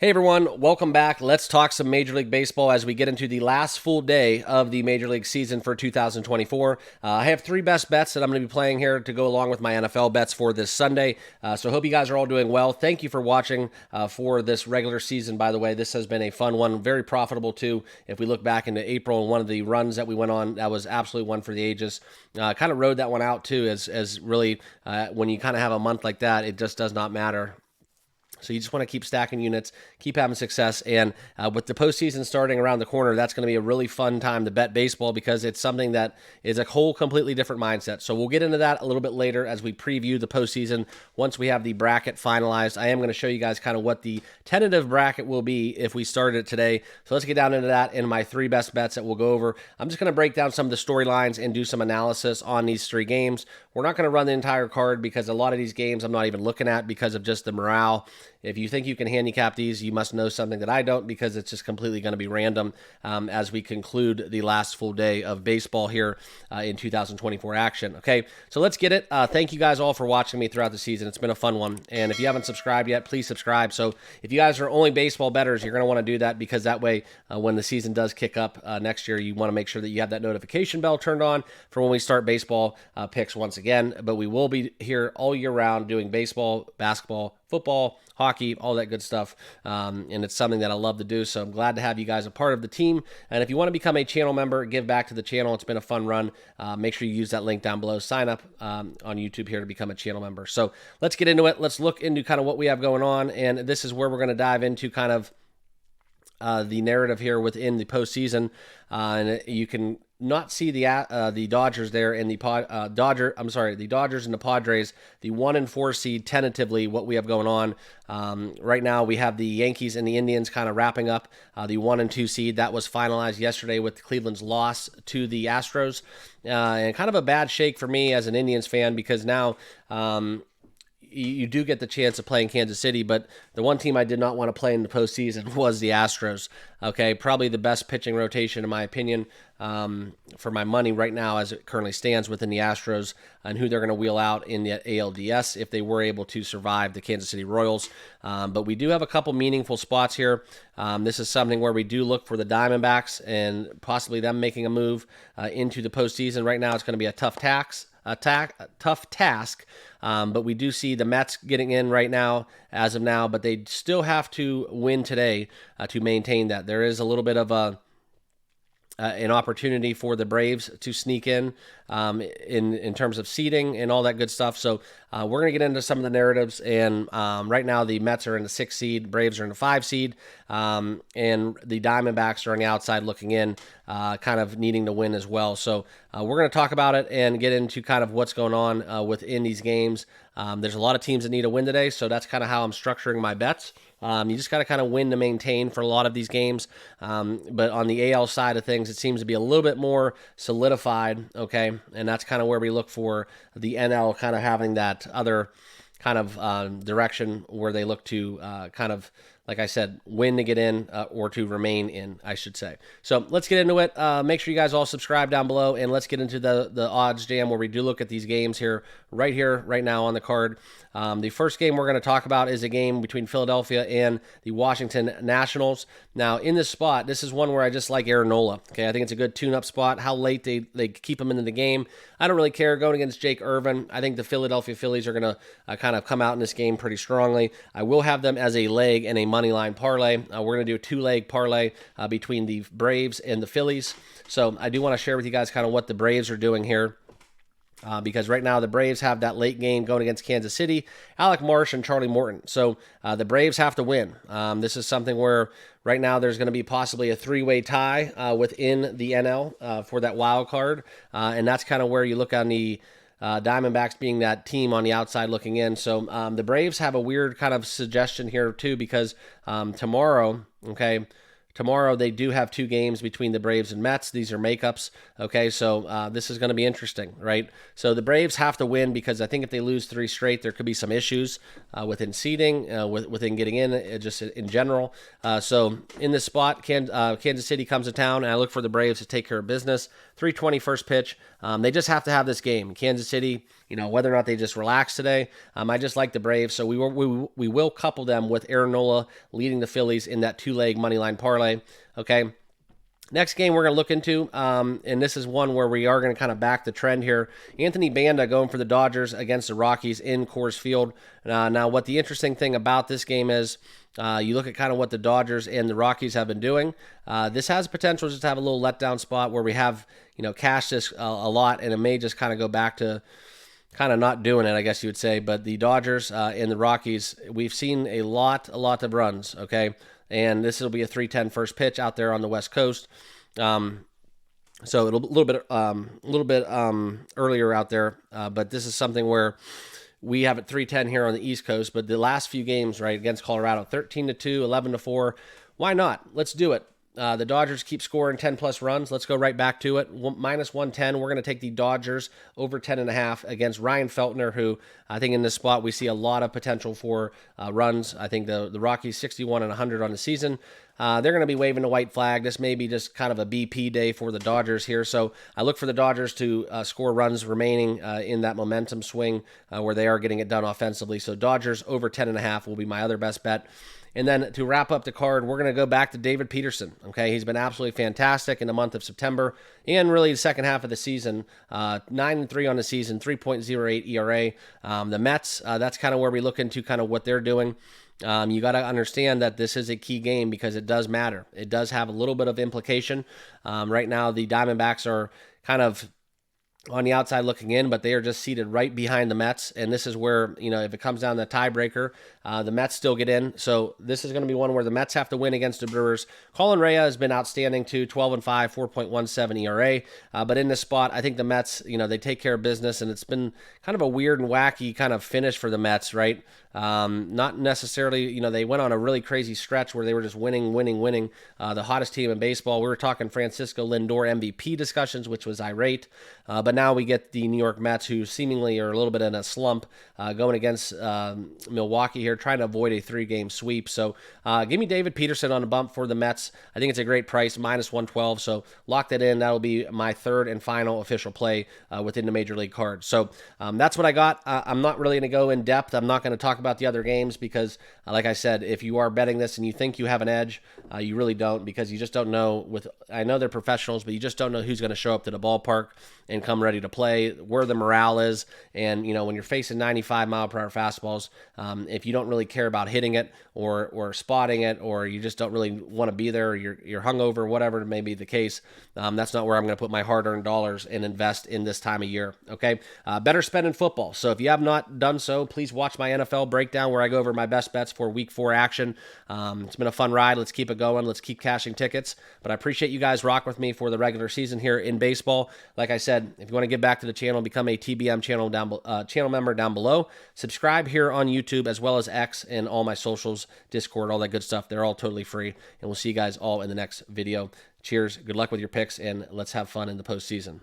Hey everyone, welcome back. Let's talk some Major League Baseball as we get into the last full day of the Major League season for 2024. I have three best bets that I'm going to be playing here to go along with my NFL bets for this Sunday. So I hope you guys are all doing well. Thank you for watching for this regular season, by the way. This has been a fun one, very profitable too. If we look back into April and one of the runs that we went on, that was absolutely one for the ages. Kind of rode that one out too, as really when you kind of have a month like that, it just does not matter. So you just want to keep stacking units, keep having success, and with the postseason starting around the corner, that's going to be a really fun time to bet baseball because it's something that is a whole completely different mindset. So we'll get into that a little bit later as we preview the postseason. Once we have the bracket finalized, I am going to show you guys kind of what the tentative bracket will be if we started it today. So let's get down into that and my three best bets that we'll go over. I'm just going to break down some of the storylines and do some analysis on these three games. We're not going to run the entire card because a lot of these games I'm not even looking at because of just the morale. If you think you can handicap these, you must know something that I don't because it's just completely going to be random as we conclude the last full day of baseball here in 2024 action. Okay, so let's get it. Thank you guys all for watching me throughout the season. It's been a fun one. And if you haven't subscribed yet, please subscribe. So if you guys are only baseball bettors, you're going to want to do that because that way when the season does kick up next year, you want to make sure that you have that notification bell turned on for when we start baseball picks once again. But we will be here all year round doing baseball, basketball, football, hockey, all that good stuff. And it's something that I love to do. So I'm glad to have you guys a part of the team. And if you want to become a channel member, give back to the channel. It's been a fun run. Make sure you use that link down below. Sign up on YouTube here to become a channel member. So let's get into it. Let's look into kind of what we have going on. And this is where we're going to dive into kind of the narrative here within the postseason. And you can not see the Dodgers there in the the Dodgers and the Padres, the 1-4 seed tentatively. What we have going on right now, we have the Yankees and the Indians kind of wrapping up the 1-2 seed that was finalized yesterday with Cleveland's loss to the Astros, and kind of a bad shake for me as an Indians fan because now. You do get the chance of playing Kansas City, but the one team I did not want to play in the postseason was the Astros. Okay, probably the best pitching rotation, in my opinion, for my money right now as it currently stands within the Astros and who they're going to wheel out in the ALDS if they were able to survive the Kansas City Royals. But we do have a couple meaningful spots here. This is something where we do look for the Diamondbacks and possibly them making a move into the postseason. Right now, it's going to be a tough task. But we do see the Mets getting in right now, as of now, but they still have to win today to maintain that. There is a little bit of an opportunity for the Braves to sneak in terms of seeding and all that good stuff. So we're going to get into some of the narratives. And right now the Mets are in the 6th seed, Braves are in the 5 seed, and the Diamondbacks are on the outside looking in, kind of needing to win as well. So we're going to talk about it and get into kind of what's going on within these games. There's a lot of teams that need a win today, so that's kind of how I'm structuring my bets. You just got to kind of win to maintain for a lot of these games. But on the AL side of things, it seems to be a little bit more solidified, okay? And that's kind of where we look for the NL kind of having that other kind of direction where they look to kind of, like I said, win to get in or to remain in, I should say. So let's get into it. Make sure you guys all subscribe down below, and let's get into the odds jam where we do look at these games here, right now on the card. The first game we're going to talk about is a game between Philadelphia and the Washington Nationals. Now, in this spot, this is one where I just like Aaron Nola. Okay, I think it's a good tune-up spot. How late they keep him into the game, I don't really care. Going against Jake Irvin, I think the Philadelphia Phillies are going to kind of come out in this game pretty strongly. I will have them as a leg and a money line parlay. We're going to do a 2-leg parlay between the Braves and the Phillies. So I do want to share with you guys kind of what the Braves are doing here. Because right now the Braves have that late game going against Kansas City, Alec Marsh and Charlie Morton. So the Braves have to win. This is something where right now there's going to be possibly a 3-way tie within the NL for that wild card. And that's kind of where you look on the Diamondbacks being that team on the outside looking in. So the Braves have a weird kind of suggestion here too because tomorrow, Tomorrow, they do have 2 games between the Braves and Mets. These are makeups, okay? So this is going to be interesting, right? So the Braves have to win because I think if they lose 3 straight, there could be some issues within seeding, within getting in, just in general. So in this spot, Kansas City comes to town, and I look for the Braves to take care of business. 3:20 first pitch. They just have to have this game. Kansas City, whether or not they just relax today. I just like the Braves, so we will couple them with Aaron Nola leading the Phillies in that 2-leg money line parlay. Okay. Next game we're going to look into, and this is one where we are going to kind of back the trend here. Anthony Banda going for the Dodgers against the Rockies in Coors Field. Now, what the interesting thing about this game is, you look at kind of what the Dodgers and the Rockies have been doing. This has potential just to have a little letdown spot where we have, cashed this a lot, and it may just kind of go back to kind of not doing it, I guess you would say. But the Dodgers and the Rockies, we've seen a lot of runs, okay? And this will be a 3:10 first pitch out there on the West Coast. So it'll a little bit earlier out there, but this is something where we have it 3:10 here on the East Coast. But the last few games, right, against Colorado, 13-2, 11-4. Why not? Let's do it. The Dodgers keep scoring 10-plus runs. Let's go right back to it. Minus 110. We're going to take the Dodgers over 10.5 against Ryan Feltner, who I think in this spot we see a lot of potential for runs. I think the Rockies 61-100 on the season. They're going to be waving the white flag. This may be just kind of a BP day for the Dodgers here. So I look for the Dodgers to score runs remaining in that momentum swing where they are getting it done offensively. So Dodgers over 10.5 will be my other best bet. And then to wrap up the card, we're going to go back to David Peterson. Okay, he's been absolutely fantastic in the month of September and really the second half of the season. 9-3 on the season, 3.08 ERA. The Mets, that's kind of where we look into kind of what they're doing. You got to understand that this is a key game because it does matter. It does have a little bit of implication. Right now, the Diamondbacks are kind of on the outside looking in, but they are just seated right behind the Mets. And this is where, if it comes down to the tiebreaker, the Mets still get in. So this is going to be one where the Mets have to win against the Brewers. Colin Rea has been outstanding too, 12-5, 4.17 ERA. But in this spot, I think the Mets, they take care of business, and it's been kind of a weird and wacky kind of finish for the Mets, right? Not necessarily, they went on a really crazy stretch where they were just winning. The hottest team in baseball. We were talking Francisco Lindor MVP discussions, which was irate. But now we get the New York Mets, who seemingly are a little bit in a slump, going against Milwaukee here, trying to avoid a 3-game sweep. So give me David Peterson on a bump for the Mets. I think it's a great price, minus 112. So lock that in. That'll be my third and final official play within the Major League card. So that's what I got. I'm not really going to go in depth. I'm not going to talk about the other games because, like I said, if you are betting this and you think you have an edge, you really don't, because you just don't know. I know they're professionals, but you just don't know who's going to show up to the ballpark and come ready to play, where the morale is. And, when you're facing 95-mile-per-hour fastballs, if you don't really care about hitting it or spotting it, or you just don't really want to be there, or you're hungover, whatever may be the case, that's not where I'm going to put my hard-earned dollars and invest in this time of year, okay? Better spend in football. So if you have not done so, please watch my NFL breakdown where I go over my best bets for Week 4 action. It's been a fun ride. Let's keep it going. Let's keep cashing tickets. But I appreciate you guys rock with me for the regular season here in baseball. Like I said, if you want to give back to the channel, become a TBM channel member down below. Subscribe here on YouTube as well as X and all my socials, Discord, all that good stuff. They're all totally free. And we'll see you guys all in the next video. Cheers. Good luck with your picks, and let's have fun in the postseason.